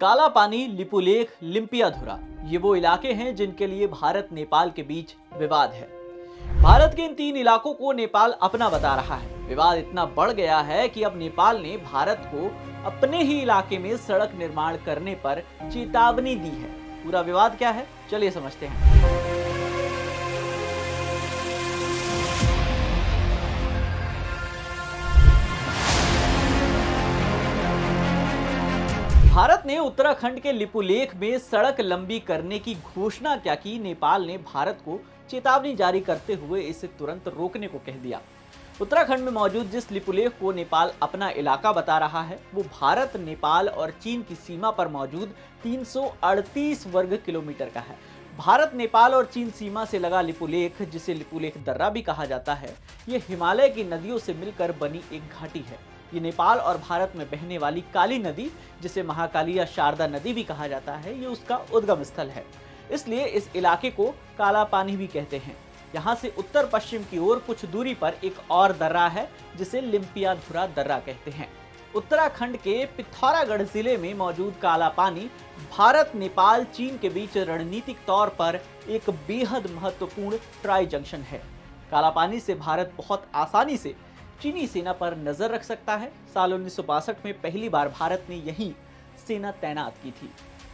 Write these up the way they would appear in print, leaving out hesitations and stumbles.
काला पानी, लिपुलेख, लिम्पियाधुरा ये वो इलाके हैं जिनके लिए भारत नेपाल के बीच विवाद है। भारत के इन तीन इलाकों को नेपाल अपना बता रहा है। विवाद इतना बढ़ गया है कि अब नेपाल ने भारत को अपने ही इलाके में सड़क निर्माण करने पर चेतावनी दी है। पूरा विवाद क्या है, चलिए समझते हैं। भारत ने उत्तराखंड के लिपुलेख में सड़क लंबी करने की घोषणा क्या की, नेपाल ने भारत को चेतावनी जारी करते हुए इसे तुरंत रोकने को कह दिया। उत्तराखंड में मौजूद जिस लिपुलेख को नेपाल अपना इलाका बता रहा है, वो भारत, नेपाल और चीन की सीमा पर मौजूद 338 वर्ग किलोमीटर का है। भारत, नेपाल और चीन सीमा से लगा लिपुलेख, जिसे लिपुलेख दर्रा भी कहा जाता है, ये हिमालय की नदियों से मिलकर बनी एक घाटी है। ये नेपाल और भारत में बहने वाली काली नदी, जिसे महाकाली या शारदा नदी भी कहा जाता है, ये उसका उद्गम स्थल है। इसलिए इस इलाके को काला पानी भी कहते हैं। यहाँ से उत्तर पश्चिम की ओर कुछ दूरी पर एक और दर्रा है, जिसे लिम्पियाधुरा दर्रा कहते हैं। उत्तराखंड के पिथौरागढ़ जिले में मौजूद काला पानी भारत, नेपाल, चीन के बीच रणनीतिक तौर पर एक बेहद महत्वपूर्ण ट्राई जंक्शन है। काला पानी से भारत बहुत आसानी से चीनी सेना पर नजर रख सकता है। साल 1962 में पहली बार भारत ने यहीं सेना तैनात की थी।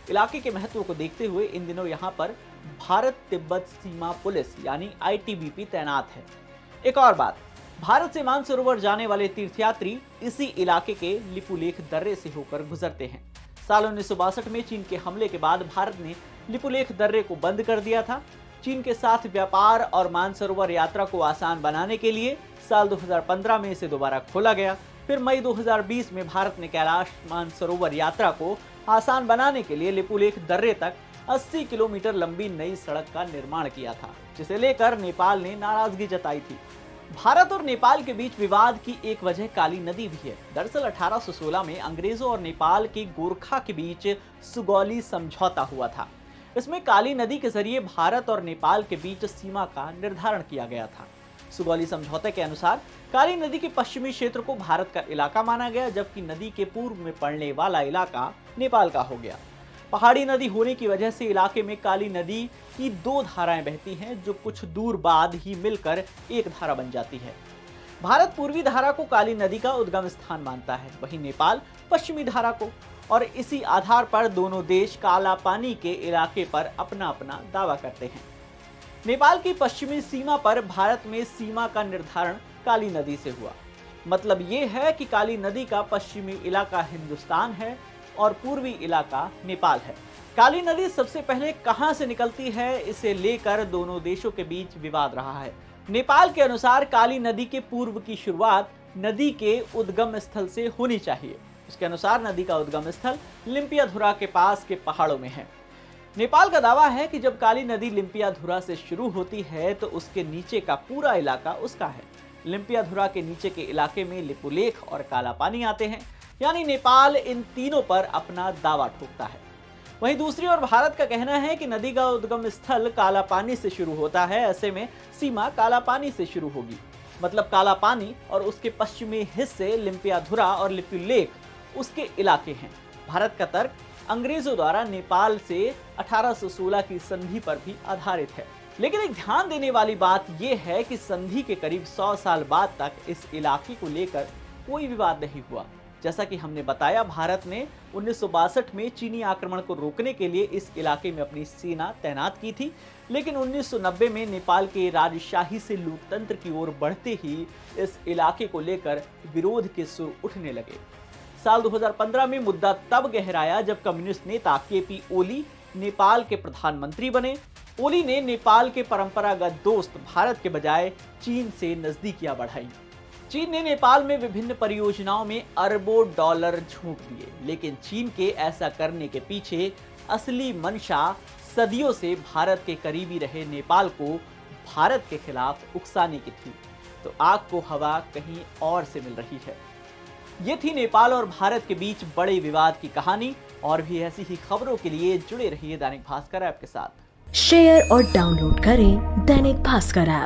इलाके के महत्व को देखते हुए इन दिनों यहां पर भारत तिब्बत सीमा पुलिस यानी ITBP तैनात है। एक और बात, भारत से मानसरोवर जाने वाले तीर्थयात्री इसी इलाके के लिपुलेख दर्रे से होकर गुजरते हैं। साल 1962 में चीन के हमले के बाद भारत ने लिपुलेख दर्रे को बंद कर दिया था। चीन के साथ व्यापार और मानसरोवर यात्रा को आसान बनाने के लिए साल 2015 में इसे दोबारा खोला गया। फिर मई 2020 में भारत ने कैलाश मानसरोवर यात्रा को आसान बनाने के लिए लिपुलेख दर्रे तक 80 किलोमीटर लंबी नई सड़क का निर्माण किया था, जिसे लेकर नेपाल ने नाराजगी जताई थी। भारत और नेपाल के बीच विवाद की एक वजह काली नदी भी है। दरअसल 1816 में अंग्रेजों और नेपाल के गोरखा के बीच सुगौली समझौता हुआ था। इसमें काली नदी के जरिए भारत और नेपाल के बीच सीमा का निर्धारण किया गया था। सुगौली समझौते के अनुसार काली नदी के पश्चिमी क्षेत्र को भारत का इलाका माना गया, जबकि नदी के पूर्व में पड़ने वाला इलाका नेपाल का हो गया। पहाड़ी नदी होने की वजह से इलाके में काली नदी की दो धाराएं बहती हैं, जो कुछ दूर बाद ही मिलकर एक धारा बन जाती है। भारत पूर्वी धारा को काली नदी का उद्गम स्थान मानता है, वहीं नेपाल पश्चिमी धारा को, और इसी आधार पर दोनों देश काला पानी के इलाके पर अपना अपना दावा करते हैं। नेपाल की पश्चिमी सीमा पर भारत में सीमा का निर्धारण काली नदी से हुआ। मतलब ये है कि काली नदी का पश्चिमी इलाका हिंदुस्तान है और पूर्वी इलाका नेपाल है। काली नदी सबसे पहले कहां से निकलती है, इसे लेकर दोनों देशों के बीच विवाद रहा है। नेपाल के अनुसार काली नदी के पूर्व की शुरुआत नदी के उद्गम स्थल से होनी चाहिए। उसके अनुसार नदी का उद्गम स्थल लिम्पियाधुरा के पास के पहाड़ों में है। नेपाल का दावा है कि जब काली नदी लिम्पियाधुरा से शुरू होती है तो उसके नीचे का पूरा इलाका उसका है। लिम्पियाधुरा के नीचे के इलाके में लिपुलेख और काला पानी आते हैं, यानी नेपाल इन तीनों पर अपना दावा ठोकता है। वहीं दूसरी ओर भारत का कहना है कि नदी का उद्गम स्थल काला पानी से शुरू होता है, ऐसे में सीमा काला पानी से शुरू होगी। मतलब काला पानी और उसके पश्चिमी हिस्से लिम्पियाधुरा और लिपुलेख उसके इलाके हैं। भारत का तर्क अंग्रेजों द्वारा नेपाल से 1816 की संधि पर भी आधारित है। लेकिन एक ध्यान देने वाली बात यह है कि संधि के करीब 100 साल बाद तक इस इलाके को लेकर कोई विवाद नहीं हुआ। जैसा कि हमने बताया, भारत ने 1962 में चीनी आक्रमण को रोकने के लिए इस इलाके में अपनी सेना तैनात की थी, लेकिन 1990 में नेपाल के राजशाही से लोकतंत्र की ओर बढ़ते ही इस इलाके को लेकर विरोध के सुर उठने लगे। साल 2015 में मुद्दा तब गहराया जब कम्युनिस्ट नेता KP ओली नेपाल के प्रधानमंत्री बने। ओली ने नेपाल के परंपरागत दोस्त भारत के बजाय चीन से नजदीकियां बढ़ाई। चीन ने नेपाल में विभिन्न परियोजनाओं में अरबों डॉलर झोंक दिए, लेकिन चीन के ऐसा करने के पीछे असली मंशा सदियों से भारत के करीबी रहे नेपाल को भारत के खिलाफ उकसाने की थी। तो आग को हवा कहीं और से मिल रही है। ये थी नेपाल और भारत के बीच बड़े विवाद की कहानी। और भी ऐसी ही खबरों के लिए जुड़े रहिए दैनिक भास्कर ऐप के साथ। शेयर और डाउनलोड करें दैनिक भास्कर ऐप।